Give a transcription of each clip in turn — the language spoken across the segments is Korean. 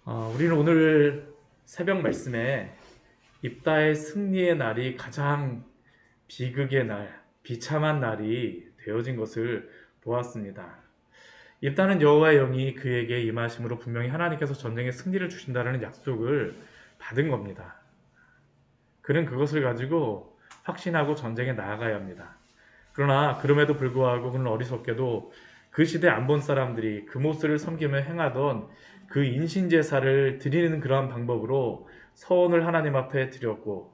우리는 오늘 새벽 말씀에 입다의 승리의 날이 가장 비극의 날, 비참한 날이 되어진 것을 보았습니다. 입다는 여호와의 영이 그에게 임하심으로 분명히 하나님께서 전쟁에 승리를 주신다는 약속을 받은 겁니다. 그는 그것을 가지고 확신하고 전쟁에 나아가야 합니다. 그러나 그럼에도 불구하고 그는 어리석게도 그 시대 안본 사람들이 그모스를 섬기며 행하던 그 인신제사를 드리는 그러한 방법으로 서원을 하나님 앞에 드렸고,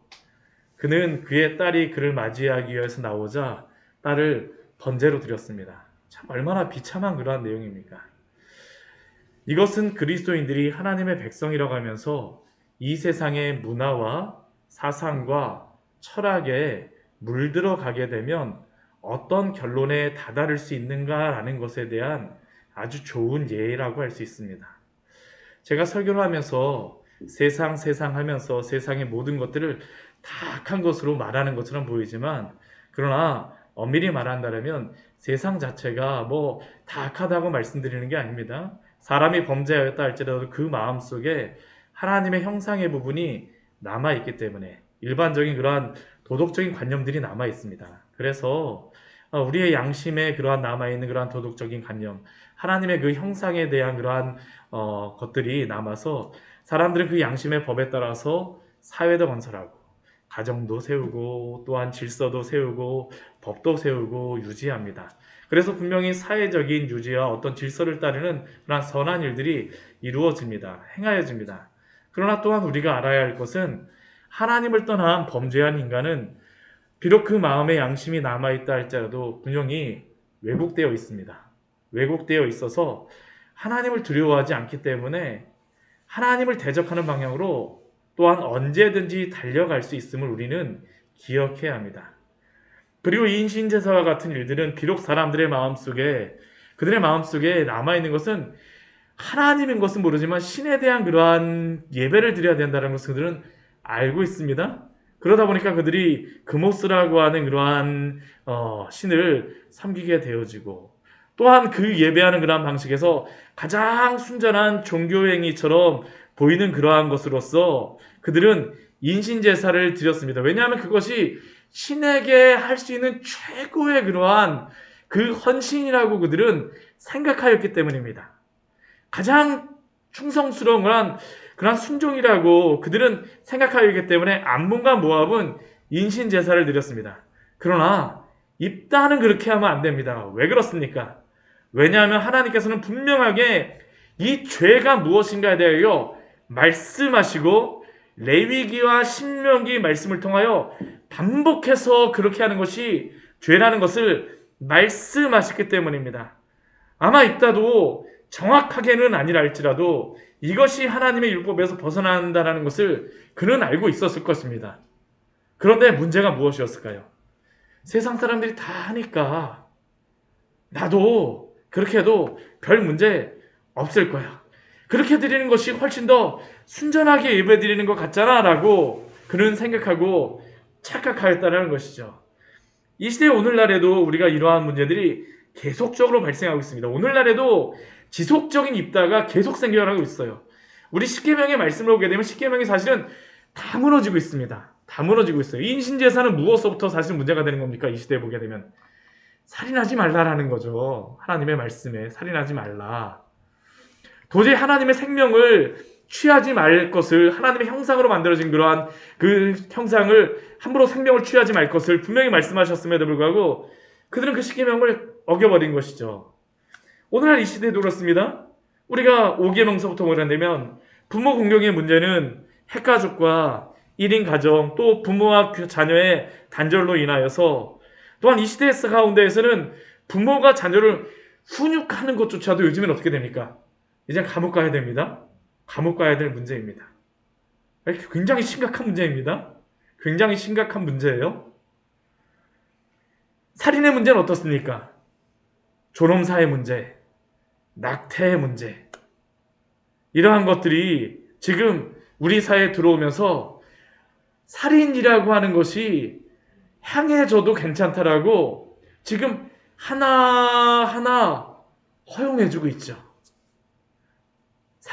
그는 그의 딸이 그를 맞이하기 위해서 나오자 딸을 번제로 드렸습니다. 참 얼마나 비참한 그러한 내용입니까? 이것은 그리스도인들이 하나님의 백성이라고 하면서 이 세상의 문화와 사상과 철학에 물들어 가게 되면 어떤 결론에 다다를 수 있는가라는 것에 대한 아주 좋은 예라고 할 수 있습니다. 제가 설교를 하면서 세상 하면서 세상의 모든 것들을 다 악한 것으로 말하는 것처럼 보이지만, 그러나 엄밀히 말한다면 세상 자체가 다 악하다고 말씀드리는 게 아닙니다. 사람이 범죄하였다 할지라도 그 마음속에 하나님의 형상의 부분이 남아있기 때문에 일반적인 그러한 도덕적인 관념들이 남아있습니다. 그래서 우리의 양심에 그러한 남아있는 그러한 도덕적인 관념, 하나님의 그 형상에 대한 그러한 것들이 남아서 사람들은 그 양심의 법에 따라서 사회도 건설하고 가정도 세우고 또한 질서도 세우고 법도 세우고 유지합니다. 그래서 분명히 사회적인 유지와 어떤 질서를 따르는 그런 선한 일들이 이루어집니다. 행하여집니다. 그러나 또한 우리가 알아야 할 것은 하나님을 떠난 범죄한 인간은 비록 그 마음에 양심이 남아있다 할지라도 분명히 왜곡되어 있습니다. 왜곡되어 있어서 하나님을 두려워하지 않기 때문에 하나님을 대적하는 방향으로 또한 언제든지 달려갈 수 있음을 우리는 기억해야 합니다. 그리고 이 인신제사와 같은 일들은 비록 사람들의 마음속에, 그들의 마음속에 남아있는 것은 하나님인 것은 모르지만 신에 대한 그러한 예배를 드려야 된다는 것을 그들은 알고 있습니다. 그러다 보니까 그들이 그모스라고 하는 그러한 신을 섬기게 되어지고, 또한 그 예배하는 그러한 방식에서 가장 순전한 종교행위처럼 보이는 그러한 것으로서 그들은 인신제사를 드렸습니다. 왜냐하면 그것이 신에게 할 수 있는 최고의 그러한 그 헌신이라고 그들은 생각하였기 때문입니다. 가장 충성스러운 그런 순종이라고 그들은 생각하기 때문에 암몬과 모압은 인신제사를 드렸습니다. 그러나 입다는 그렇게 하면 안 됩니다. 왜 그렇습니까? 왜냐하면 하나님께서는 분명하게 이 죄가 무엇인가에 대하여 말씀하시고 레위기와 신명기 말씀을 통하여 반복해서 그렇게 하는 것이 죄라는 것을 말씀하셨기 때문입니다. 아마 입다도 정확하게는 아니라 할지라도 이것이 하나님의 율법에서 벗어난다는 것을 그는 알고 있었을 것입니다. 그런데 문제가 무엇이었을까요? 세상 사람들이 다 하니까 나도 그렇게 해도 별 문제 없을 거야. 그렇게 드리는 것이 훨씬 더 순전하게 예배 드리는 것 같잖아 라고 그는 생각하고 착각하였다는 것이죠. 이 시대 오늘날에도 우리가 이러한 문제들이 계속적으로 발생하고 있습니다. 오늘날에도 지속적인 입다가 계속 생겨나고 있어요. 우리 십계명의 말씀을 보게 되면 십계명이 사실은 다 무너지고 있습니다. 다 무너지고 있어요. 인신제사는 무엇서부터 사실 문제가 되는 겁니까? 이 시대에 보게 되면 살인하지 말라라는 거죠. 하나님의 말씀에 살인하지 말라. 도저히 하나님의 생명을 취하지 말 것을, 하나님의 형상으로 만들어진 그러한 그 형상을 함부로 생명을 취하지 말 것을 분명히 말씀하셨음에도 불구하고 그들은 그 십계명을 어겨버린 것이죠. 오늘날 이 시대에도 그렇습니다. 우리가 5계명서부터 보게 부모 공경의 문제는 핵가족과 1인 가정, 또 부모와 자녀의 단절로 인하여서, 또한 이 시대 가운데에서는 부모가 자녀를 훈육하는 것조차도 요즘엔 어떻게 됩니까? 이제 감옥 가야 됩니다. 감옥 가야 될 문제입니다. 굉장히 심각한 문제입니다. 굉장히 심각한 문제예요. 살인의 문제는 어떻습니까? 존엄사의 문제, 낙태의 문제, 이러한 것들이 지금 우리 사회에 들어오면서 살인이라고 하는 것이 향해져도 괜찮다라고 지금 하나하나 허용해주고 있죠.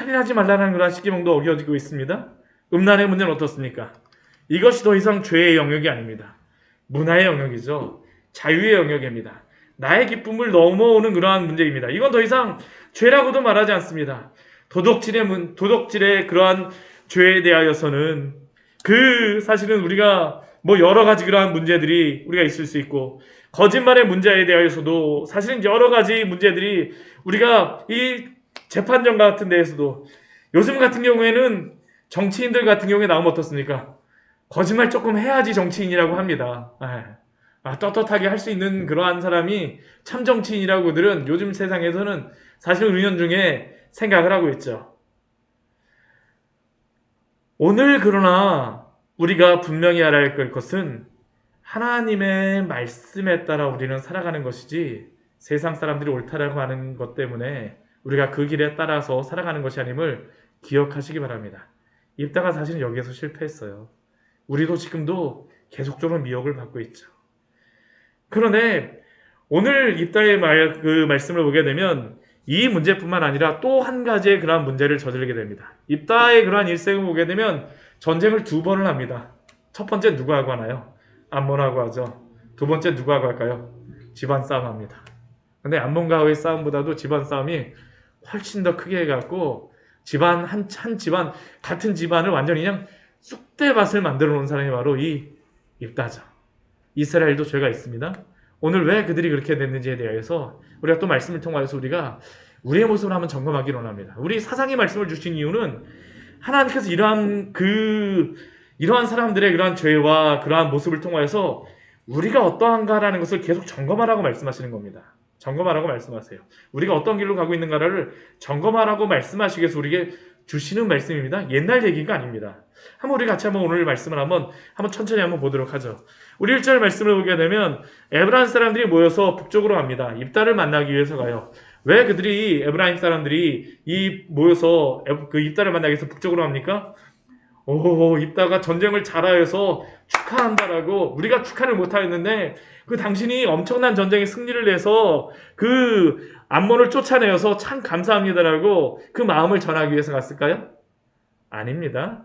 살인하지 말라는 그런 십계명도 어겨지고 있습니다. 음란의 문제는 어떻습니까? 이것이 더 이상 죄의 영역이 아닙니다. 문화의 영역이죠. 자유의 영역입니다. 나의 기쁨을 넘어오는 그러한 문제입니다. 이건 더 이상 죄라고도 말하지 않습니다. 도덕질의 그러한 죄에 대하여서는 사실은 우리가 뭐 여러 가지 그러한 문제들이 우리가 있을 수 있고, 거짓말의 문제에 대하여서도 사실은 여러 가지 문제들이 우리가 이 재판정 같은 데에서도, 요즘 같은 경우에는 정치인들 같은 경우에 나오면 어떻습니까? 거짓말 조금 해야지 정치인이라고 합니다. 떳떳하게 할 수 있는 그러한 사람이 참 정치인이라고들은 요즘 세상에서는 사실 은연중에 생각을 하고 있죠. 오늘 그러나 우리가 분명히 알아야 할 것은 하나님의 말씀에 따라 우리는 살아가는 것이지, 세상 사람들이 옳다라고 하는 것 때문에 우리가 그 길에 따라서 살아가는 것이 아님을 기억하시기 바랍니다. 입다가 사실은 여기에서 실패했어요. 우리도 지금도 계속적으로 미혹을 받고 있죠. 그런데 오늘 입다의 말씀을 보게 되면 이 문제뿐만 아니라 또 한 가지의 그러한 문제를 저지르게 됩니다. 입다의 그러한 일생을 보게 되면 전쟁을 2번을 합니다. 첫 번째 누구하고 하나요? 암몬하고 하죠. 두 번째 누구하고 할까요? 집안 싸움 합니다. 근데 암몬과의 싸움보다도 집안 싸움이 훨씬 더 크게 해갖고 집안 한 집안, 같은 집안을 완전히 그냥 쑥대밭을 만들어 놓은 사람이 바로 이 입다죠. 이스라엘도 죄가 있습니다. 오늘 왜 그들이 그렇게 됐는지에 대해서 우리가 또 말씀을 통하여서 우리가 우리의 모습을 한번 점검하기를 원합니다. 우리 사상의 말씀을 주신 이유는 하나님께서 이러한 사람들의 그러한 죄와 그러한 모습을 통하여서 우리가 어떠한가라는 것을 계속 점검하라고 말씀하시는 겁니다. 점검하라고 말씀하세요. 우리가 어떤 길로 가고 있는가를 점검하라고 말씀하시기 위해서 우리에게 주시는 말씀입니다. 옛날 얘기가 아닙니다. 우리 같이 오늘 말씀을 한번 천천히 보도록 하죠. 우리 1절 말씀을 보게 되면 에브라임 사람들이 모여서 북쪽으로 갑니다. 입다를 만나기 위해서 가요. 왜 그들이 에브라임 사람들이 모여서 그 입다를 만나기 위해서 북쪽으로 갑니까? 입다가 전쟁을 잘하여서 축하한다라고, 우리가 축하를 못하였는데 그 당신이 엄청난 전쟁에 승리를 내서 그 암몬을 쫓아내어서 참 감사합니다라고 그 마음을 전하기 위해서 갔을까요? 아닙니다.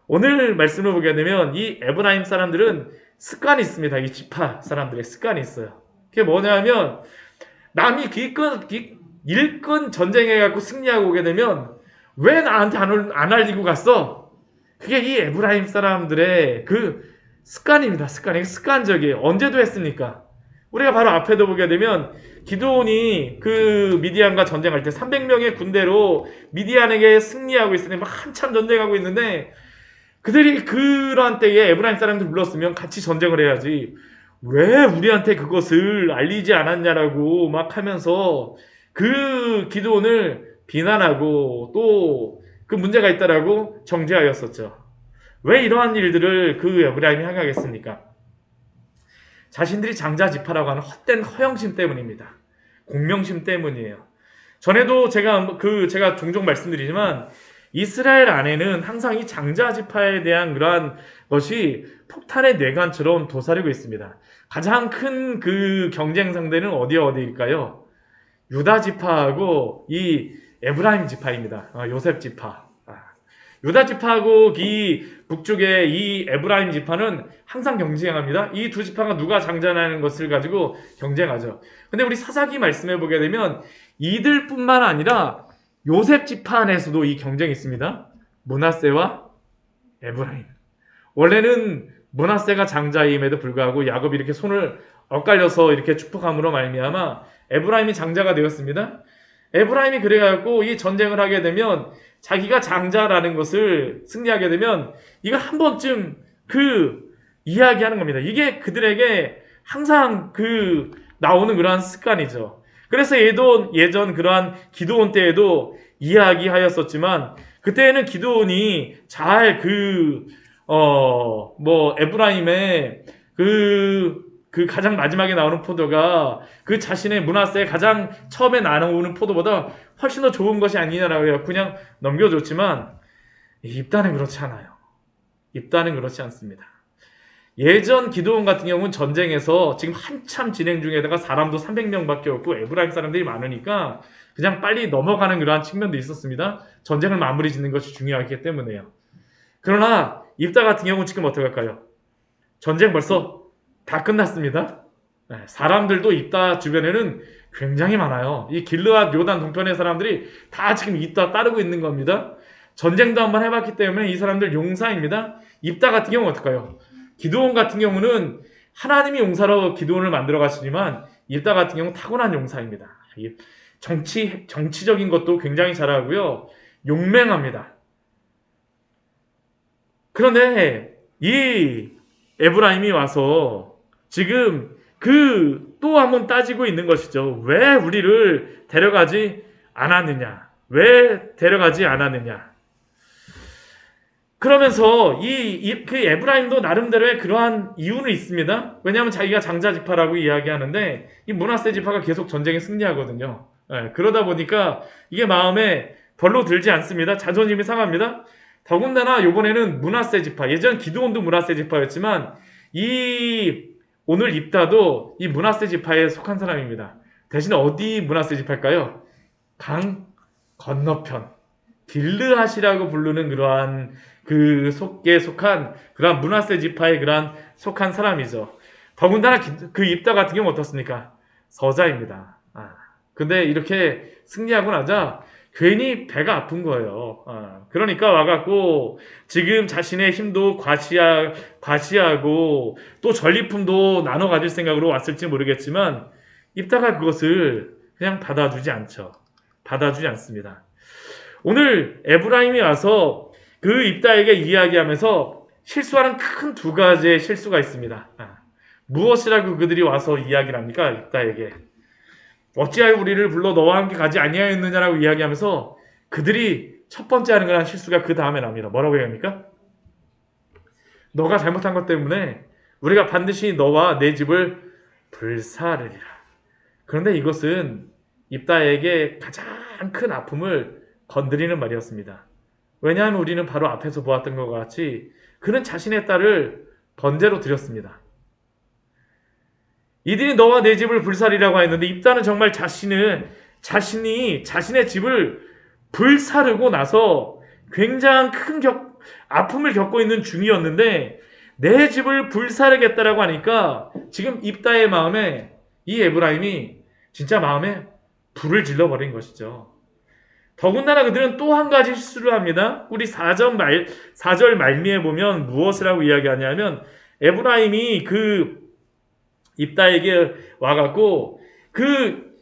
오늘 말씀을 보게 되면 이 에브라임 사람들은 습관이 있습니다. 이 지파 사람들의 습관이 있어요. 그게 뭐냐면 남이 일꾼 전쟁해갖고 승리하고 오게 되면 왜 나한테 안 알리고 갔어? 그게 이 에브라임 사람들의 그 습관입니다. 습관적이에요. 언제도 했습니까? 우리가 바로 앞에도 보게 되면 기드온이 그 미디안과 전쟁할 때 300명의 군대로 미디안에게 승리하고 있으니 한참 전쟁하고 있는데, 그들이 그러한 때에 에브라임 사람들 불렀으면 같이 전쟁을 해야지 왜 우리한테 그것을 알리지 않았냐라고 하면서 그 기드온을 비난하고 또 그 문제가 있다라고 정죄하였었죠. 왜 이러한 일들을 그 에브라임이 행하겠습니까? 자신들이 장자 지파라고 하는 헛된 허영심 때문입니다. 공명심 때문이에요. 전에도 제가 종종 말씀드리지만 이스라엘 안에는 항상 이 장자 지파에 대한 그러한 것이 폭탄의 뇌관처럼 도사리고 있습니다. 가장 큰 그 경쟁 상대는 어디일까요? 유다 지파하고 이 에브라임 지파입니다. 요셉 지파. 유다 지파하고 이 북쪽의 이 에브라임 지파는 항상 경쟁합니다. 이 두 지파가 누가 장자라는 것을 가지고 경쟁하죠. 근데 우리 사사기 말씀해 보게 되면 이들뿐만 아니라 요셉 지파 안에서도 이 경쟁이 있습니다. 므낫세와 에브라임. 원래는 므낫세가 장자임에도 불구하고 야곱이 이렇게 손을 엇갈려서 이렇게 축복함으로 말미암아 에브라임이 장자가 되었습니다. 에브라임이 그래갖고 이 전쟁을 하게 되면 자기가 장자라는 것을 승리하게 되면 이걸 한 번쯤 이야기하는 겁니다. 이게 그들에게 항상 나오는 그러한 습관이죠. 그래서 예전 그러한 기드온 때에도 이야기하였었지만, 그때는 기드온이 잘 에브라임의 가장 마지막에 나오는 포도가 그 자신의 므낫세의 가장 처음에 나오는 포도보다 훨씬 더 좋은 것이 아니냐라고 해서 그냥 넘겨줬지만, 입다는 그렇지 않아요. 입다는 그렇지 않습니다. 예전 기드온 같은 경우는 전쟁에서 지금 한참 진행 중에다가 사람도 300명밖에 없고 에브라임 사람들이 많으니까 그냥 빨리 넘어가는 그러한 측면도 있었습니다. 전쟁을 마무리 짓는 것이 중요하기 때문에요. 그러나 입다 같은 경우는 지금 어떡할까요? 전쟁 벌써 다 끝났습니다. 사람들도 입다 주변에는 굉장히 많아요. 이 길르앗 요단 동편의 사람들이 다 지금 입다 따르고 있는 겁니다. 전쟁도 한번 해봤기 때문에 이 사람들 용사입니다. 입다 같은 경우는 어떨까요? 기드온 같은 경우는 하나님이 용사로 기드온을 만들어 가시지만 입다 같은 경우는 타고난 용사입니다. 정치적인 것도 굉장히 잘하고요. 용맹합니다. 그런데 이 에브라임이 와서 지금 또 한번 따지고 있는 것이죠. 왜 우리를 데려가지 않았느냐? 왜 데려가지 않았느냐? 그러면서 그 에브라임도 나름대로의 그러한 이유는 있습니다. 왜냐하면 자기가 장자 지파라고 이야기하는데 이 므낫세 지파가 계속 전쟁에 승리하거든요. 그러다 보니까 이게 마음에 별로 들지 않습니다. 자존심이 상합니다. 더군다나 이번에는 므낫세 지파, 예전 기드온도 므낫세 지파였지만 오늘 입다도 이 므낫세 지파에 속한 사람입니다. 대신 어디 므낫세 지파일까요? 강 건너편 길르앗이라고 부르는 그러한 그 속에 속한 그러한 므낫세 지파에 그러한 속한 사람이죠. 더군다나 그 입다 같은 경우 어떻습니까? 서자입니다. 근데 이렇게 승리하고 나자 괜히 배가 아픈 거예요. 그러니까 와갖고 지금 자신의 힘도 과시하고 또 전리품도 나눠 가질 생각으로 왔을지 모르겠지만 입다가 그것을 그냥 받아주지 않죠. 받아주지 않습니다. 오늘 에브라임이 와서 그 입다에게 이야기하면서 실수하는 큰 두 가지의 실수가 있습니다. 무엇이라고 그들이 와서 이야기를 합니까? 입다에게. 어찌하여 우리를 불러 너와 함께 가지 아니하였느냐라고 이야기하면서 그들이 첫 번째 하는 그런 실수가 그 다음에 나옵니다. 뭐라고 얘기합니까? 너가 잘못한 것 때문에 우리가 반드시 너와 내 집을 불사르리라. 그런데 이것은 입다에게 가장 큰 아픔을 건드리는 말이었습니다. 왜냐하면 우리는 바로 앞에서 보았던 것과 같이 그는 자신의 딸을 번제로 드렸습니다. 이들이 너와 내 집을 불사리라고 했는데 입다는 정말 자신이 자신의 집을 불사르고 나서 굉장히 큰 아픔을 겪고 있는 중이었는데 내 집을 불사르겠다라고 하니까 지금 입다의 마음에 이 에브라임이 진짜 마음에 불을 질러버린 것이죠. 더군다나 그들은 또 한 가지 실수를 합니다. 우리 4절 말미에 보면 무엇을 하고 이야기하냐면 에브라임이 그 입다에게 와갖고 그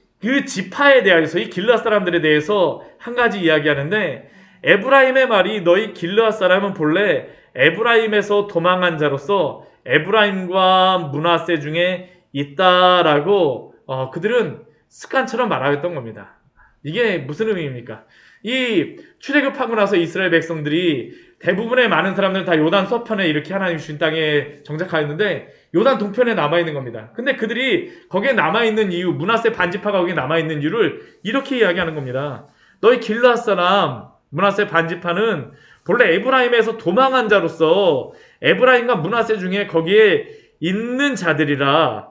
지파에 대해서 이 길르앗 사람들에 대해서 한 가지 이야기하는데 에브라임의 말이 너희 길르앗 사람은 본래 에브라임에서 도망한 자로서 에브라임과 므낫세 중에 있다라고 그들은 습관처럼 말하였던 겁니다. 이게 무슨 의미입니까? 이 출애굽하고 나서 이스라엘 백성들이 대부분의 많은 사람들은 다 요단 서편에 이렇게 하나님 주신 땅에 정착하였는데 요단 동편에 남아있는 겁니다. 근데 그들이 거기에 남아있는 이유, 므낫세 반지파가 거기에 남아있는 이유를 이렇게 이야기하는 겁니다. 너희 길르앗 사람 므낫세 반지파는 본래 에브라임에서 도망한 자로서 에브라임과 므낫세 중에 거기에 있는 자들이라.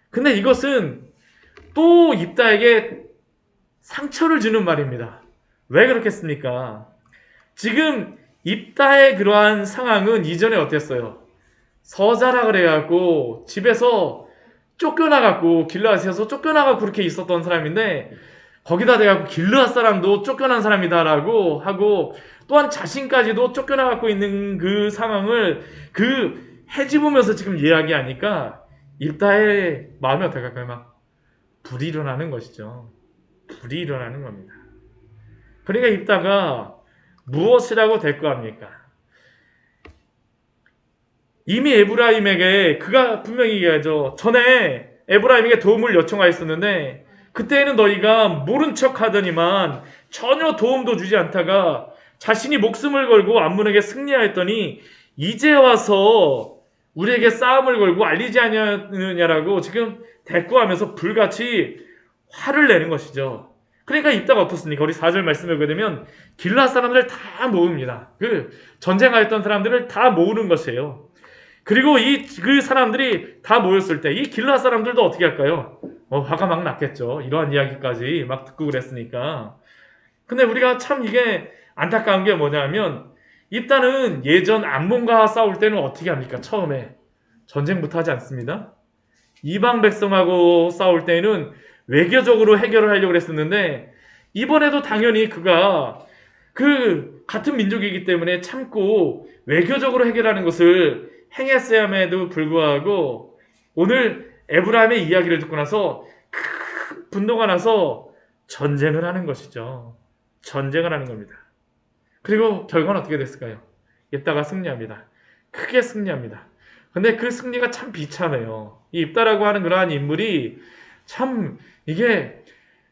근데 이것은 또 입다에게 상처를 주는 말입니다. 왜 그렇겠습니까? 지금 입다의 그러한 상황은 이전에 어땠어요? 서자라 그래갖고 집에서 쫓겨나갖고 길르앗에서 쫓겨나갖고 그렇게 있었던 사람인데 거기다 대갖고 길르앗 사람도 쫓겨난 사람이다라고 하고 또한 자신까지도 쫓겨나갖고 있는 그 상황을 해집으면서 지금 이야기하니까 입다의 마음이 어떡할까요? 막 불이 일어나는 것이죠. 불이 일어나는 겁니다. 그러니까 입다가 무엇이라고 대꾸합니까? 이미 에브라임에게 그가 분명히 얘기하죠. 전에 에브라임에게 도움을 요청하였었는데 그때는 너희가 모른 척 하더니만 전혀 도움도 주지 않다가 자신이 목숨을 걸고 암몬에게 승리하였더니 이제 와서 우리에게 싸움을 걸고 알리지 않느냐라고 지금 대꾸하면서 불같이 화를 내는 것이죠. 그러니까 입다가 어떻습니까? 우리 4절 말씀을 보게 되면 길르앗 사람들을 다 모읍니다. 전쟁하였던 사람들을 다 모으는 것이에요. 그리고 그 사람들이 다 모였을 때 이 길라 사람들도 어떻게 할까요? 화가 막 났겠죠. 이러한 이야기까지 막 듣고 그랬으니까. 근데 우리가 참 이게 안타까운 게 뭐냐면 입다는 예전 암몬과 싸울 때는 어떻게 합니까? 처음에 전쟁부터 하지 않습니다. 이방 백성하고 싸울 때는 외교적으로 해결을 하려고 했었는데 이번에도 당연히 그가 그 같은 민족이기 때문에 참고 외교적으로 해결하는 것을 행했어야함에도 불구하고 오늘 에브라임의 이야기를 듣고 나서 큰 분노가 나서 전쟁을 하는 것이죠. 전쟁을 하는 겁니다. 그리고 결과는 어떻게 됐을까요? 입다가 승리합니다. 크게 승리합니다. 근데 그 승리가 참 비참해요. 이 입다라고 하는 그러한 인물이 참 이게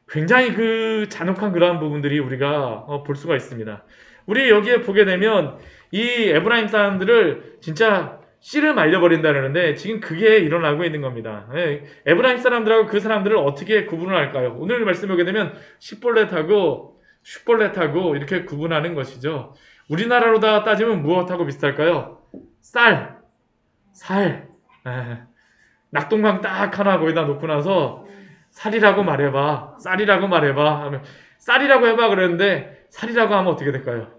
굉장히 그 잔혹한 그러한 부분들이 우리가 볼 수가 있습니다. 우리 여기에 보게 되면 이 에브라임 사람들을 진짜 씨를 말려버린다는데 지금 그게 일어나고 있는 겁니다. 에브라임 사람들하고 그 사람들을 어떻게 구분을 할까요? 오늘 말씀 보게 되면 시볼렛하고 슈볼렛하고 이렇게 구분하는 것이죠. 우리나라로 다 따지면 무엇하고 비슷할까요? 쌀. 낙동강 딱 하나 거기다 놓고 나서 살이라고 말해봐. 쌀이라고 말해봐. 하면 쌀이라고 해봐 그랬는데 살이라고 하면 어떻게 될까요?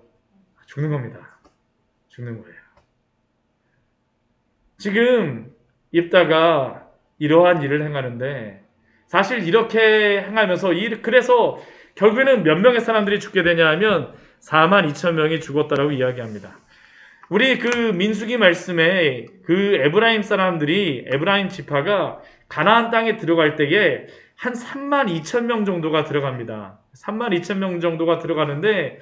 죽는 겁니다. 죽는 거예요. 지금 입다가 이러한 일을 행하는데 사실 이렇게 행하면서 그래서 결국에는 몇 명의 사람들이 죽게 되냐 하면 4만 2천 명이 죽었다라고 이야기합니다. 우리 그 민수기 말씀에 그 에브라임 사람들이 에브라임 지파가 가나안 땅에 들어갈 때에 한 3만 2천 명 정도가 들어갑니다. 3만 2천 명 정도가 들어가는데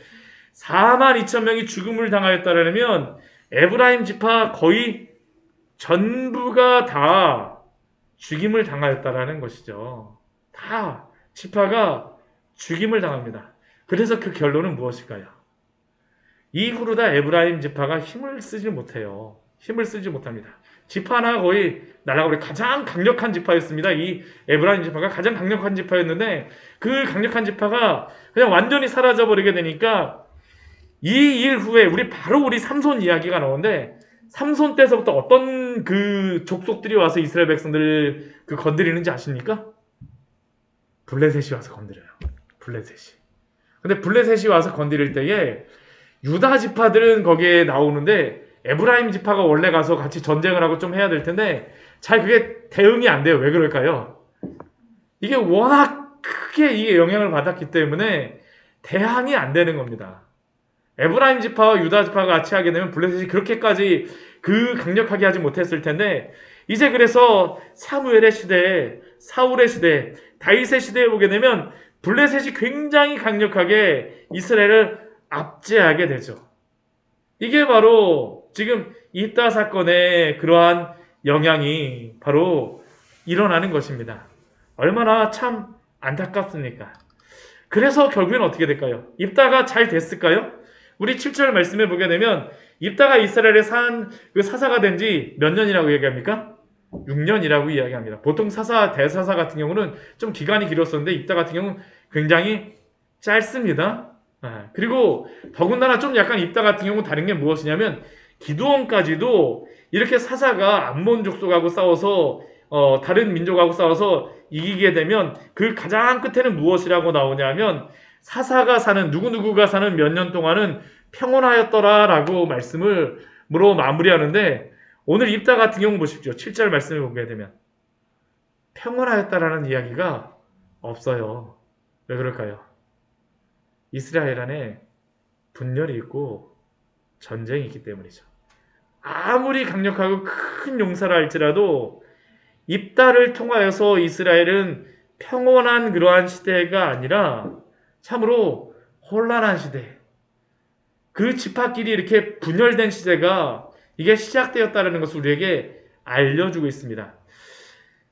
4만 2천 명이 죽음을 당하였다면 에브라임 지파 거의 전부가 다 죽임을 당하였다라는 것이죠. 다 지파가 죽임을 당합니다. 그래서 그 결론은 무엇일까요? 이후로 다 에브라임 지파가 힘을 쓰지 못해요. 힘을 쓰지 못합니다. 지파나 거의 나라가 가장 강력한 지파였습니다. 이 에브라임 지파가 가장 강력한 지파였는데 그 강력한 지파가 그냥 완전히 사라져버리게 되니까 이 일 후에 우리 삼손 이야기가 나오는데 삼손 때서부터 어떤 그 족속들이 와서 이스라엘 백성들을 건드리는지 아십니까? 블레셋이 와서 건드려요. 블레셋이. 근데 블레셋이 와서 건드릴 때에 유다 지파들은 거기에 나오는데 에브라임 지파가 원래 가서 같이 전쟁을 하고 좀 해야 될 텐데 잘 그게 대응이 안 돼요. 왜 그럴까요? 이게 워낙 크게 이게 영향을 받았기 때문에 대항이 안 되는 겁니다. 에브라임 지파와 유다 지파가 같이 하게 되면 블레셋이 그렇게까지 강력하게 하지 못했을 텐데 이제 그래서 사무엘의 시대, 사울의 시대, 다윗의 시대에 보게 되면 블레셋이 굉장히 강력하게 이스라엘을 압제하게 되죠. 이게 바로 지금 입다 사건의 그러한 영향이 바로 일어나는 것입니다. 얼마나 참 안타깝습니까? 그래서 결국엔 어떻게 될까요? 입다가 잘 됐을까요? 우리 7절 말씀에 보게 되면 입다가 이스라엘에 그 사사가 된 지 몇 년이라고 얘기합니까? 6년이라고 이야기합니다. 보통 대사사 같은 경우는 좀 기간이 길었었는데 입다 같은 경우는 굉장히 짧습니다. 그리고 더군다나 좀 약간 입다 같은 경우 다른 게 무엇이냐면 기드온까지도 이렇게 사사가 암몬 족속하고 싸워서 다른 민족하고 싸워서 이기게 되면 그 가장 끝에는 무엇이라고 나오냐면 사사가 사는 누구누구가 사는 몇 년 동안은 평온하였더라라고 말씀으로 마무리하는데 오늘 입다 같은 경우 보십시오. 7절 말씀을 보게 되면 평온하였다라는 이야기가 없어요. 왜 그럴까요? 이스라엘 안에 분열이 있고 전쟁이 있기 때문이죠. 아무리 강력하고 큰 용사라 할지라도 입다를 통하여서 이스라엘은 평온한 그러한 시대가 아니라 참으로 혼란한 시대, 그 지파끼리 이렇게 분열된 시대가 이게 시작되었다는 것을 우리에게 알려주고 있습니다.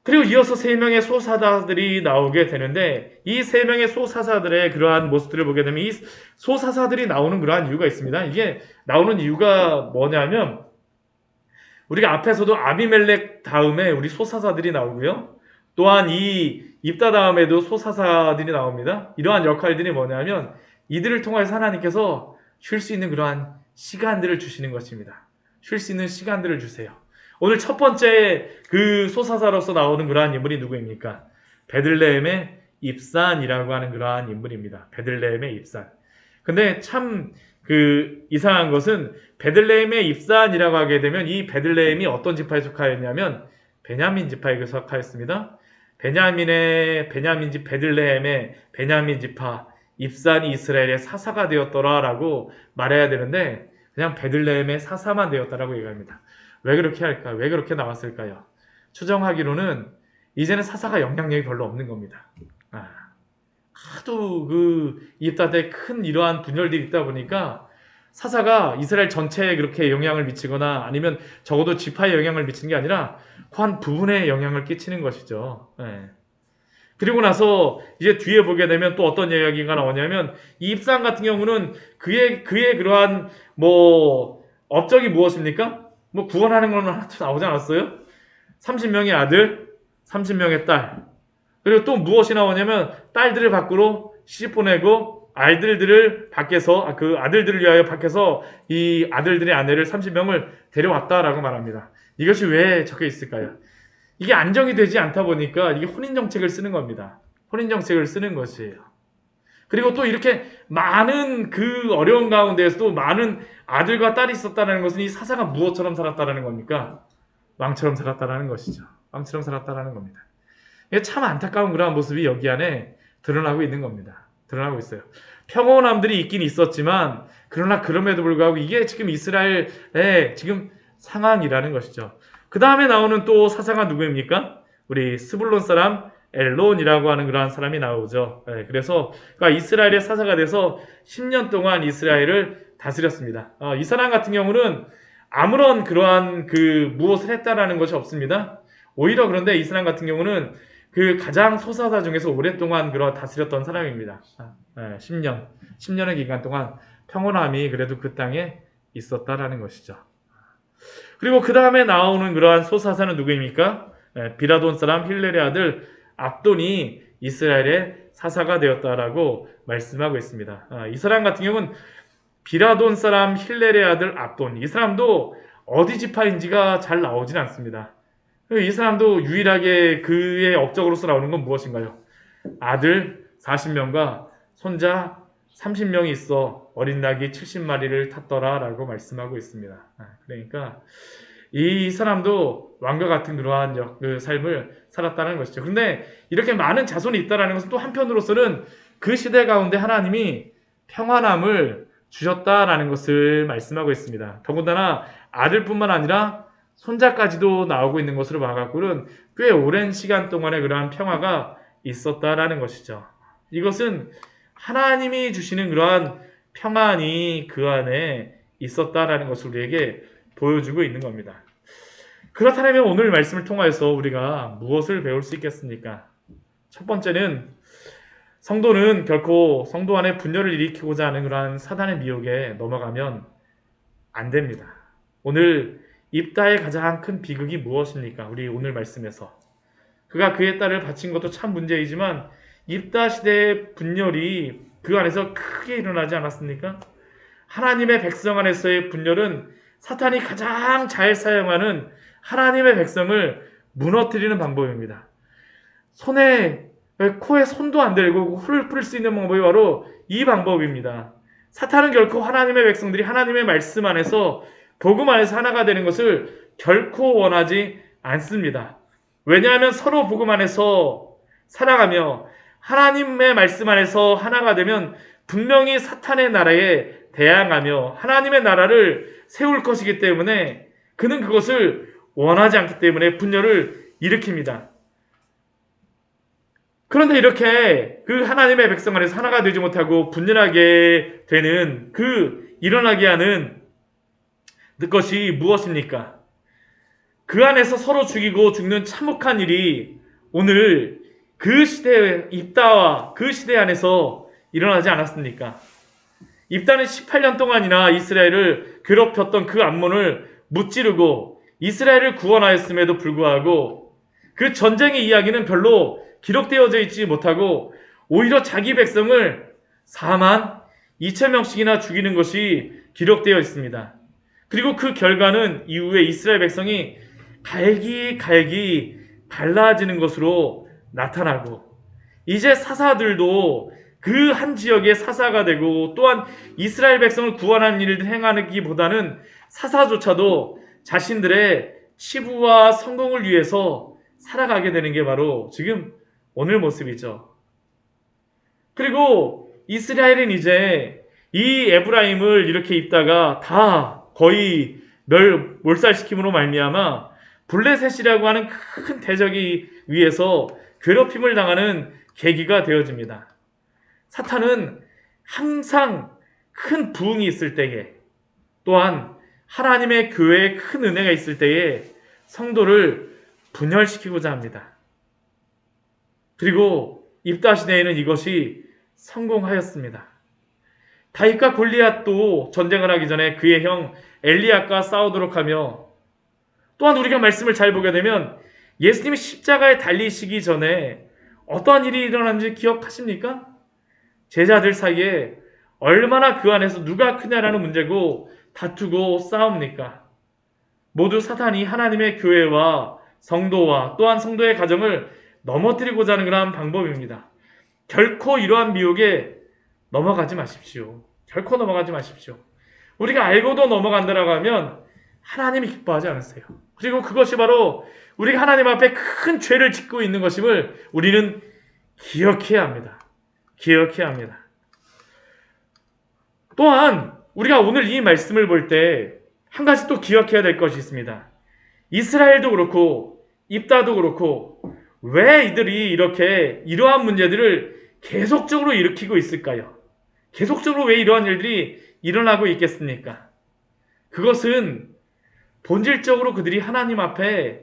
그리고 이어서 3명의 소사사들이 나오게 되는데 이 3명의 소사사들의 그러한 모습들을 보게 되면 이 소사사들이 나오는 그러한 이유가 있습니다. 이게 나오는 이유가 뭐냐면 우리가 앞에서도 아비멜렉 다음에 우리 소사사들이 나오고요. 또한 이 입다 다음에도 소사사들이 나옵니다. 이러한 역할들이 뭐냐면 이들을 통해서 하나님께서 쉴 수 있는 그러한 시간들을 주시는 것입니다. 쉴 수 있는 시간들을 주세요. 오늘 첫 번째 그 소사사로서 나오는 그러한 인물이 누구입니까? 베들레헴의 입산이라고 하는 그러한 인물입니다. 베들레헴의 입산. 근데 참 그 이상한 것은 베들레헴의 입산이라고 하게 되면 이 베들레헴이 어떤 지파에 속하였냐면 베냐민 지파에 속하였습니다. 베냐민 집 베들레헴의 베냐민 지파 입산이 이스라엘의 사사가 되었더라라고 말해야 되는데 그냥 베들레헴의 사사만 되었다라고 얘기합니다. 왜 그렇게 할까? 왜 그렇게 나왔을까요? 추정하기로는 이제는 사사가 영향력이 별로 없는 겁니다. 하도 그 이집트한테 큰 이러한 분열들이 있다 보니까 사사가 이스라엘 전체에 그렇게 영향을 미치거나 아니면 적어도 지파에 영향을 미치는 게 아니라 한 부분에 영향을 끼치는 것이죠. 예. 그리고 나서 이제 뒤에 보게 되면 또 어떤 이야기가 나오냐면 이 입산 같은 경우는 그의 그러한 뭐 업적이 무엇입니까? 뭐 구원하는 건 하나도 나오지 않았어요? 30명의 아들, 30명의 딸. 그리고 또 무엇이 나오냐면 딸들을 밖으로 시집 보내고 아이들들을 밖에서 그 아들들을 위하여 밖에서 이 아들들의 아내를 30명을 데려왔다라고 말합니다. 이것이 왜 적혀 있을까요? 이게 안정이 되지 않다 보니까 이게 혼인정책을 쓰는 겁니다. 혼인정책을 쓰는 것이에요. 그리고 또 이렇게 많은 그 어려운 가운데에서도 많은 아들과 딸이 있었다는 것은 이 사사가 무엇처럼 살았다는 겁니까? 왕처럼 살았다는 것이죠. 왕처럼 살았다는 겁니다. 이게 참 안타까운 그러한 모습이 여기 안에 드러나고 있는 겁니다. 드러나고 있어요. 평온함들이 있긴 있었지만 그러나 그럼에도 불구하고 이게 지금 이스라엘의 지금 상황이라는 것이죠. 그 다음에 나오는 또 사사가 누구입니까? 우리 스불론 사람 엘론이라고 하는 그러한 사람이 나오죠. 그래서 그러니까 이스라엘의 사사가 돼서 10년 동안 이스라엘을 다스렸습니다. 이 사람 같은 경우는 아무런 그러한 그 무엇을 했다라는 것이 없습니다. 오히려 그런데 이 사람 같은 경우는 그 가장 소사사 중에서 오랫동안 그러 다스렸던 사람입니다. 10년의 기간 동안 평온함이 그래도 그 땅에 있었다라는 것이죠. 그리고 그 다음에 나오는 그러한 소사사는 누구입니까? 비라돈 사람 힐렐의 아들 압돈이 이스라엘의 사사가 되었다라고 말씀하고 있습니다. 이 사람 같은 경우는 비라돈 사람 힐렐의 아들 압돈, 이 사람도 어디 지파인지가 잘 나오진 않습니다. 이 사람도 유일하게 그의 업적으로서 나오는 건 무엇인가요? 아들 40명과 손자 30명이 있어 어린 낙이 70마리를 탔더라라고 말씀하고 있습니다. 그러니까 이 사람도 왕과 같은 그러한 그 삶을 살았다는 것이죠. 그런데 이렇게 많은 자손이 있다는 것은 또 한편으로서는 그 시대 가운데 하나님이 평안함을 주셨다라는 것을 말씀하고 있습니다. 더군다나 아들뿐만 아니라 손자까지도 나오고 있는 것으로 봐갖고는 꽤 오랜 시간 동안의 그러한 평화가 있었다라는 것이죠. 이것은 하나님이 주시는 그러한 평안이 그 안에 있었다라는 것을 우리에게 보여주고 있는 겁니다. 그렇다면 오늘 말씀을 통해서 우리가 무엇을 배울 수 있겠습니까? 첫 번째는 성도는 결코 성도 안에 분열을 일으키고자 하는 그러한 사단의 미혹에 넘어가면 안 됩니다. 오늘 입다의 가장 큰 비극이 무엇입니까? 우리 오늘 말씀에서 그가 그의 딸을 바친 것도 참 문제이지만 입다 시대의 분열이 그 안에서 크게 일어나지 않았습니까? 하나님의 백성 안에서의 분열은 사탄이 가장 잘 사용하는 하나님의 백성을 무너뜨리는 방법입니다. 코에 손도 안 대고 훌을 뿌릴 수 있는 방법이 바로 이 방법입니다. 사탄은 결코 하나님의 백성들이 하나님의 말씀 안에서 복음 안에서 하나가 되는 것을 결코 원하지 않습니다. 왜냐하면 서로 복음 안에서 살아가며 하나님의 말씀 안에서 하나가 되면 분명히 사탄의 나라에 대항하며 하나님의 나라를 세울 것이기 때문에 그는 그것을 원하지 않기 때문에 분열을 일으킵니다. 그런데 이렇게 그 하나님의 백성 안에서 하나가 되지 못하고 분열하게 되는 일어나게 하는 것이 무엇입니까? 그 안에서 서로 죽이고 죽는 참혹한 일이 오늘 그 시대의 입다와 그 시대 안에서 일어나지 않았습니까? 입다는 18년 동안이나 이스라엘을 괴롭혔던 그 암몬을 무찌르고 이스라엘을 구원하였음에도 불구하고 그 전쟁의 이야기는 별로 기록되어져 있지 못하고 오히려 자기 백성을 4만 2천 명씩이나 죽이는 것이 기록되어 있습니다. 그리고 그 결과는 이후에 이스라엘 백성이 갈기갈기 달라지는 것으로 나타나고, 이제 사사들도 그 한 지역의 사사가 되고, 또한 이스라엘 백성을 구원하는 일을 행하기보다는 사사조차도 자신들의 치부와 성공을 위해서 살아가게 되는 게 바로 지금 오늘 모습이죠. 그리고 이스라엘은 이제 이 에브라임을 이렇게 입다가 다 거의 몰살시킴으로 말미암아 블레셋이라고 하는 큰 대적이 위해서 괴롭힘을 당하는 계기가 되어집니다. 사탄은 항상 큰 부흥이 있을 때에, 또한 하나님의 교회에 큰 은혜가 있을 때에 성도를 분열시키고자 합니다. 그리고 입다 시대에는 이것이 성공하였습니다. 다윗과 골리앗도 전쟁을 하기 전에 그의 형 엘리압과 싸우도록 하며, 또한 우리가 말씀을 잘 보게 되면 예수님이 십자가에 달리시기 전에 어떠한 일이 일어났는지 기억하십니까? 제자들 사이에 얼마나 그 안에서 누가 크냐라는 문제고 다투고 싸웁니까? 모두 사탄이 하나님의 교회와 성도와 또한 성도의 가정을 넘어뜨리고자 하는 그러한 방법입니다. 결코 이러한 미혹에 넘어가지 마십시오. 결코 넘어가지 마십시오. 우리가 알고도 넘어간다라고 하면 하나님이 기뻐하지 않으세요. 그리고 그것이 바로 우리가 하나님 앞에 큰 죄를 짓고 있는 것임을 우리는 기억해야 합니다. 기억해야 합니다. 또한 우리가 오늘 이 말씀을 볼 때 한 가지 또 기억해야 될 것이 있습니다. 이스라엘도 그렇고 입다도 그렇고 왜 이들이 이렇게 이러한 문제들을 계속적으로 일으키고 있을까요? 계속적으로 왜 이러한 일들이 일어나고 있겠습니까? 그것은 본질적으로 그들이 하나님 앞에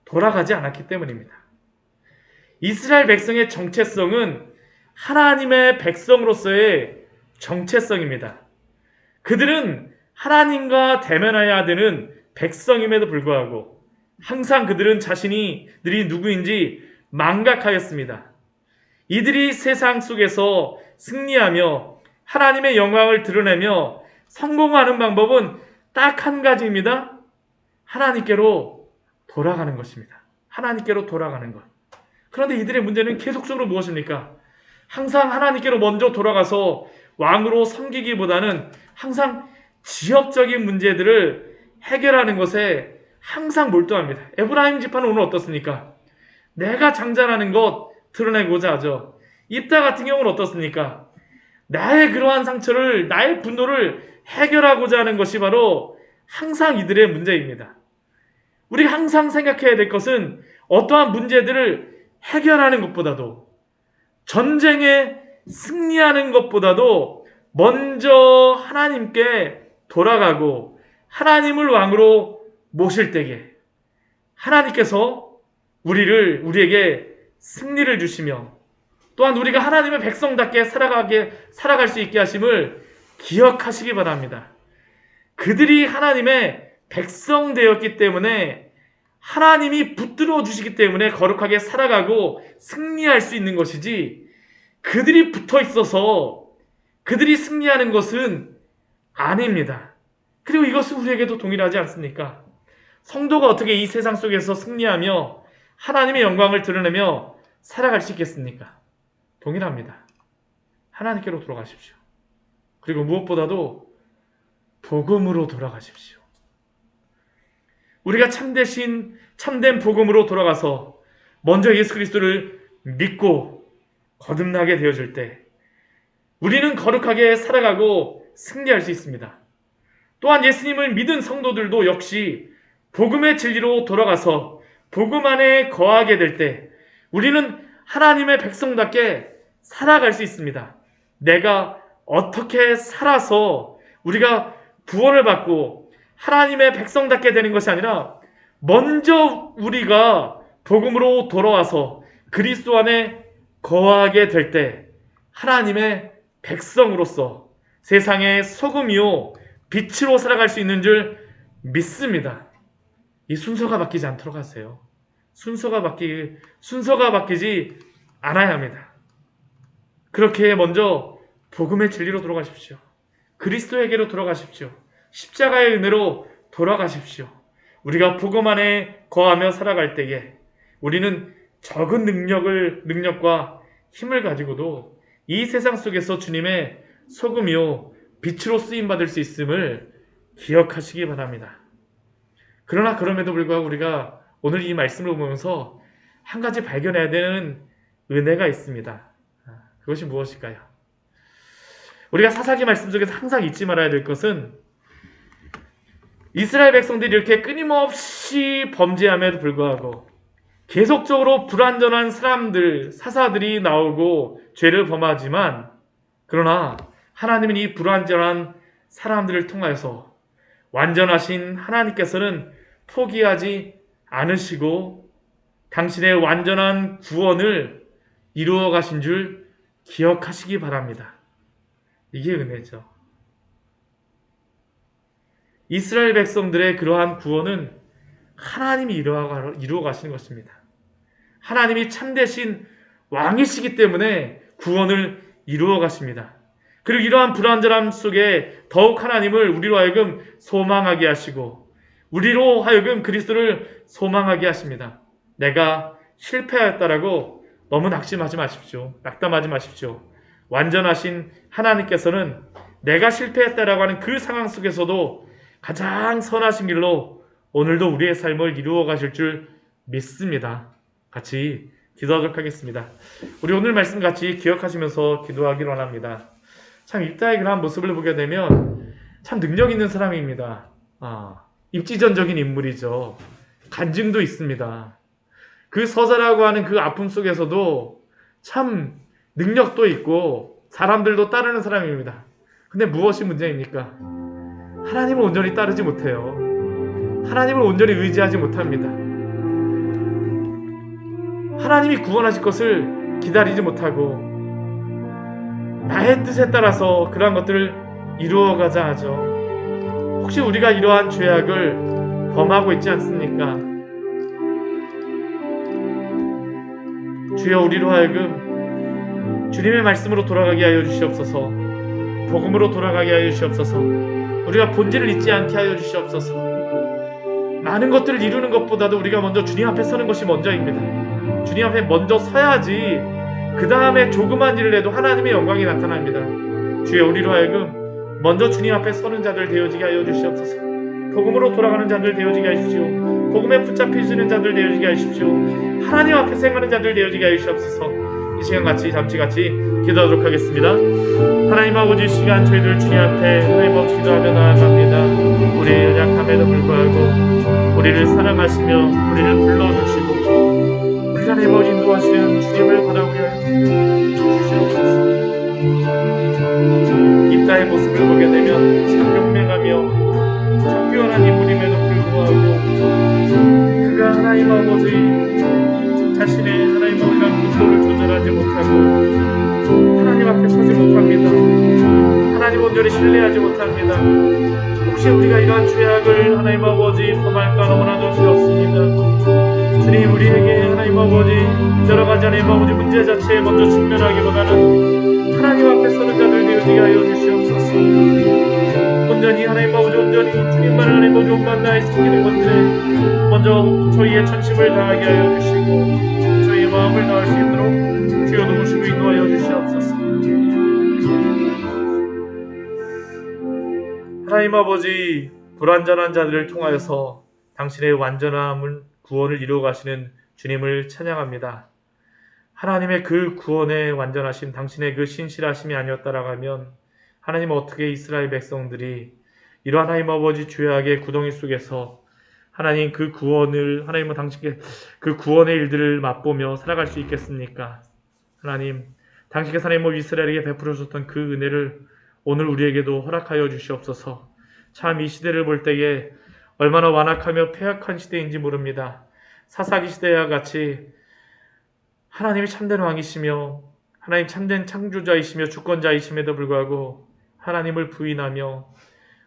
돌아가지 않았기 때문입니다. 이스라엘 백성의 정체성은 하나님의 백성으로서의 정체성입니다. 그들은 하나님과 대면해야 되는 백성임에도 불구하고 항상 그들은 자신들이 누구인지 망각하였습니다. 이들이 세상 속에서 승리하며 하나님의 영광을 드러내며 성공하는 방법은 딱 한 가지입니다. 하나님께로 돌아가는 것입니다. 하나님께로 돌아가는 것. 그런데 이들의 문제는 계속적으로 무엇입니까? 항상 하나님께로 먼저 돌아가서 왕으로 섬기기보다는 항상 지역적인 문제들을 해결하는 것에 항상 몰두합니다. 에브라임 지파는 오늘 어떻습니까? 내가 장자라는 것 드러내고자 하죠. 입다 같은 경우는 어떻습니까? 나의 그러한 상처를, 나의 분노를 해결하고자 하는 것이 바로 항상 이들의 문제입니다. 우리가 항상 생각해야 될 것은 어떠한 문제들을 해결하는 것보다도, 전쟁에 승리하는 것보다도 먼저 하나님께 돌아가고 하나님을 왕으로 모실 때에 하나님께서 우리에게 승리를 주시며 또한 우리가 하나님의 백성답게 살아갈 수 있게 하심을 기억하시기 바랍니다. 그들이 하나님의 백성 되었기 때문에 하나님이 붙들어 주시기 때문에 거룩하게 살아가고 승리할 수 있는 것이지, 그들이 붙어 있어서 그들이 승리하는 것은 아닙니다. 그리고 이것은 우리에게도 동일하지 않습니까? 성도가 어떻게 이 세상 속에서 승리하며 하나님의 영광을 드러내며 살아갈 수 있겠습니까? 동일합니다. 하나님께로 돌아가십시오. 그리고 무엇보다도 복음으로 돌아가십시오. 우리가 참된 복음으로 돌아가서 먼저 예수 그리스도를 믿고 거듭나게 되어질 때 우리는 거룩하게 살아가고 승리할 수 있습니다. 또한 예수님을 믿은 성도들도 역시 복음의 진리로 돌아가서 복음 안에 거하게 될 때 우리는 하나님의 백성답게 살아갈 수 있습니다. 내가 어떻게 살아서 우리가 구원을 받고 하나님의 백성답게 되는 것이 아니라 먼저 우리가 복음으로 돌아와서 그리스도 안에 거하게 될 때 하나님의 백성으로서 세상의 소금이요 빛으로 살아갈 수 있는 줄 믿습니다. 이 순서가 바뀌지 않도록 하세요. 순서가 바뀌지 않아야 합니다. 그렇게 먼저 복음의 진리로 돌아가십시오. 그리스도에게로 돌아가십시오. 십자가의 은혜로 돌아가십시오. 우리가 복음 안에 거하며 살아갈 때에 우리는 적은 능력과 힘을 가지고도 이 세상 속에서 주님의 소금이요 빛으로 쓰임받을 수 있음을 기억하시기 바랍니다. 그러나 그럼에도 불구하고 우리가 오늘 이 말씀을 보면서 한 가지 발견해야 되는 은혜가 있습니다. 그것이 무엇일까요? 우리가 사사기 말씀 속에서 항상 잊지 말아야 될 것은 이스라엘 백성들이 이렇게 끊임없이 범죄함에도 불구하고 계속적으로 불완전한 사사들이 나오고 죄를 범하지만 그러나 하나님은 이 불완전한 사람들을 통하여서 완전하신 하나님께서는 포기하지 않으시고 당신의 완전한 구원을 이루어 가신 줄 기억하시기 바랍니다. 이게 은혜죠. 이스라엘 백성들의 그러한 구원은 하나님이 이루어 가시는 것입니다. 하나님이 참되신 왕이시기 때문에 구원을 이루어 가십니다. 그리고 이러한 불완전함 속에 더욱 하나님을 우리로 하여금 소망하게 하시고 우리로 하여금 그리스도를 소망하게 하십니다. 내가 실패하였다라고 너무 낙담하지 마십시오. 완전하신 하나님께서는 내가 실패했다라고 하는 그 상황 속에서도 가장 선하신 길로 오늘도 우리의 삶을 이루어 가실 줄 믿습니다. 같이 기도하도록 하겠습니다. 우리 오늘 말씀 같이 기억하시면서 기도하기를 원합니다. 참 입다의 그러한 모습을 보게 되면 참 능력 있는 사람입니다. 입지전적인 인물이죠. 간증도 있습니다. 그 서자라고 하는 그 아픔 속에서도 참 능력도 있고 사람들도 따르는 사람입니다. 근데 무엇이 문제입니까? 하나님을 온전히 따르지 못해요. 하나님을 온전히 의지하지 못합니다. 하나님이 구원하실 것을 기다리지 못하고 나의 뜻에 따라서 그러한 것들을 이루어가자 하죠. 혹시 우리가 이러한 죄악을 범하고 있지 않습니까? 주여 우리로 하여금 주님의 말씀으로 돌아가게 하여 주시옵소서. 복음으로 돌아가게 하여 주시옵소서. 우리가 본질을 잊지 않게 하여 주시옵소서. 많은 것들을 이루는 것보다도 우리가 먼저 주님 앞에 서는 것이 먼저입니다. 주님 앞에 먼저 서야지 그 다음에 조그만 일을 해도 하나님의 영광이 나타납니다. 주여 우리로 하여금 먼저 주님 앞에 서는 자들 되어지게 하여 주시옵소서. 복음으로 돌아가는 자들 되어지게 하십시오. 복음에 붙잡히시는 자들 되어지게 하십시오. 하나님 앞에 생하는 자들 되어지게 하여 주시옵소서. 이 시간 잠시 기도하도록 하겠습니다. 하나님 아버지, 시간 저희들 주님 앞에 하나님 앞에 기도하며 나아갑니다. 우리의 연약함에도 불구하고 우리를 사랑하시며 우리를 불러주시고 우리 하나님 아버지 인도하시는 주님을 바라보려 주시옵소서. 입다의 모습을 보게 되면 참 용맹하며 참 뛰어난 인물임에도 불구하고 그가 하나님 아버지 자신의 하나님 아버지의 분노를 조절하지 못하고 하나님 앞에 서지 못합니다. 하나님 온전히 신뢰하지 못합니다. 혹시 우리가 이러한 죄악을 하나님 아버지 범할까 너무나도 두렵습니다. 주님 우리에게 하나님 아버지 여러 가지 하나님 아버지 문제 자체에 먼저 직면하기보다는 하나님 앞에 서는 자들 되어지게 하여 주시옵소서. 온전히 하나님 아버지 온전히 주님만을 하나님 아버지 온만 나의 섬기는 것들에 먼저 저희의 전심을 다하게 하여 주시고 저희의 마음을 다할 수 있도록 주여 도우시고 인도하여 주시옵소서. 하나님 아버지 불완전한 자들을 통하여서 당신의 완전함을 구원을 이루어 가시는 주님을 찬양합니다. 하나님의 그 구원의 완전하심 당신의 그 신실하심이 아니었다라고 하면 하나님 어떻게 이스라엘 백성들이 이러한 하나님 아버지 죄악의 구덩이 속에서 하나님 그 구원을 하나님은 당신께 그 구원의 일들을 맛보며 살아갈 수 있겠습니까? 하나님 당신께서 하나님 이스라엘에게 베풀어 주셨던 그 은혜를 오늘 우리에게도 허락하여 주시옵소서. 참 이 시대를 볼 때에 얼마나 완악하며 폐악한 시대인지 모릅니다. 사사기 시대와 같이 하나님이 참된 왕이시며 하나님 참된 창조자이시며 주권자이심에도 불구하고 하나님을 부인하며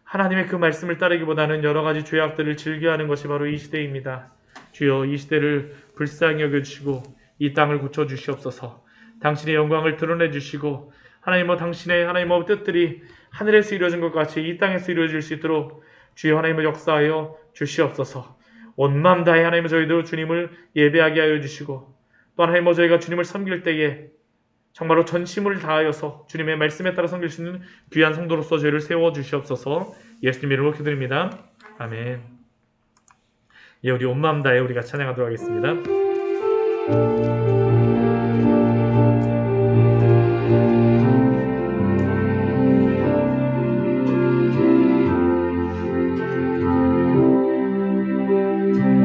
하나님의 그 말씀을 따르기보다는 여러 가지 죄악들을 즐겨하는 것이 바로 이 시대입니다. 주여 이 시대를 불쌍히 여겨주시고 이 땅을 고쳐주시옵소서. 당신의 영광을 드러내주시고 하나님 당신의 하나님 뜻들이 하늘에서 이루어진 것 같이 이 땅에서 이루어질 수 있도록 주여 하나님을 역사하여 주시옵소서. 온 마음 다해 하나님의 저희도 주님을 예배하게 하여 주시고, 또 하나님 저희가 주님을 섬길 때에 정말로 전심을 다하여서 주님의 말씀에 따라 섬길 수 있는 귀한 성도로서 저희를 세워 주시옵소서. 예수님 이름으로 기도드립니다. 아멘. 예, 우리 온 마음 다해 우리가 찬양하도록 하겠습니다.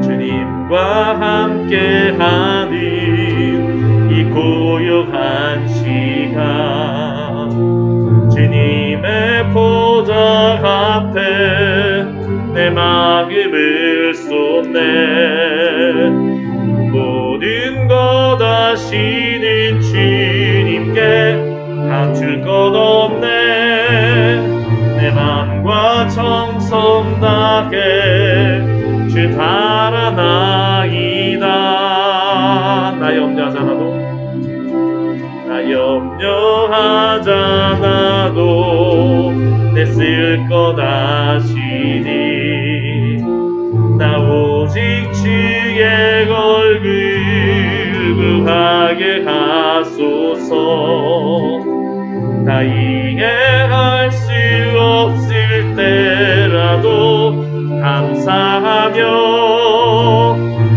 주님과 함께하는 이 고요한 시간, 주님의 보좌 앞에 내 마음을 쏟네. 모든 것 아시는 주님께 감출 것 없네. 내 마음과 정성 다해 주 따라나이다. 나 염려하잖아도 내 쓸 것 아시니. 나 오직 주의 얼굴 구하게 하소서. 다 이해할 수 없을 때라도 감사하며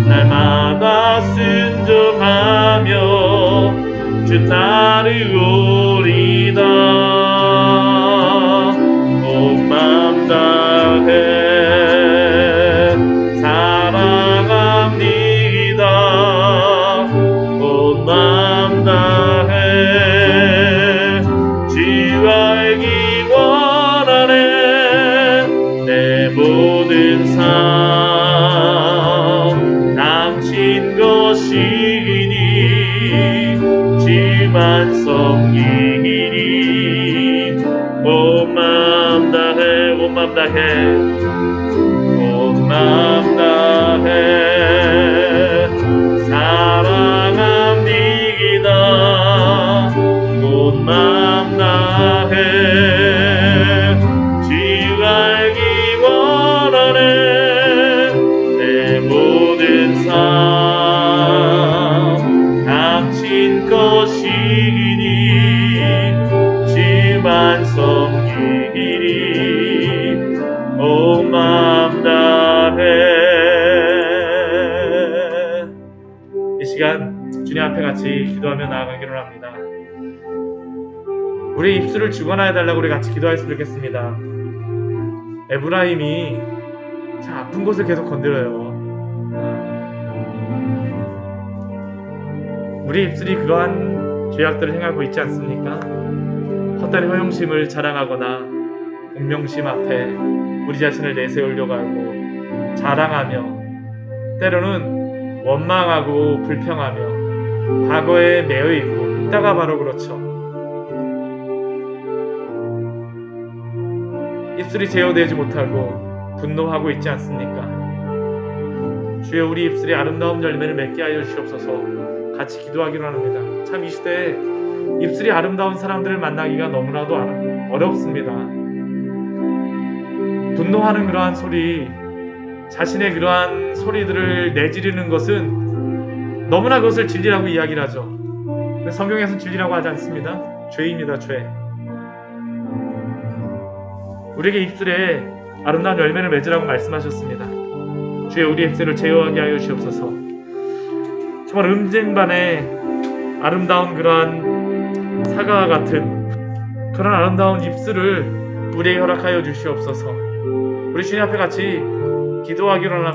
날마다 순종하며 주 따르오리다. 온 마음 다해 사랑합니다. 온 마음 다해 주 알기 원하네. 내 모든 삶 당신 것이니 주만 섬기니. 온 마음 다해 온 마음 다해 온 마음 다해 사랑합니다. 온 마음 다해 주 알기 원하네. 내 모든 삶 당신 것이니 주만 섬기니. 온 마음 다해. 이 시간 주님 앞에 같이 기도하며 나아가기를 합니다. 우리 입술을 주관하여 달라고 우리 같이 기도했으면 좋겠습니다. 에브라임이 참 아픈 곳을 계속 건드려요. 우리 입술이 그러한 죄악들을 행하고 있지 않습니까? 헛다리 허영심을 자랑하거나 운명심 앞에 우리 자신을 내세우려고 하고 자랑하며, 때로는 원망하고 불평하며 과거에 매여 있고, 이따가 바로 그렇죠. 입술이 제어되지 못하고 분노하고 있지 않습니까? 주여, 우리 입술이 아름다운 열매를 맺게 하여 주시옵소서. 같이 기도하기로 합니다. 참 이 시대에 입술이 아름다운 사람들을 만나기가 너무나도 어렵습니다. 분노하는 그러한 소리, 자신의 그러한 소리들을 내지르는 것은 너무나 그것을 진리라고 이야기를 하죠. 성경에서는 진리라고 하지 않습니다. 죄입니다. 죄. 우리에게 입술에 아름다운 열매를 맺으라고 말씀하셨습니다. 주여, 우리 입술을 제어하게 하여 주시옵소서. 정말 음쟁반의 아름다운 그러한 사과와 같은 그런 아름다운 입술을 우리에게 허락하여 주시옵소서. 우리 주님 앞에 같이 기도하기로 합니다.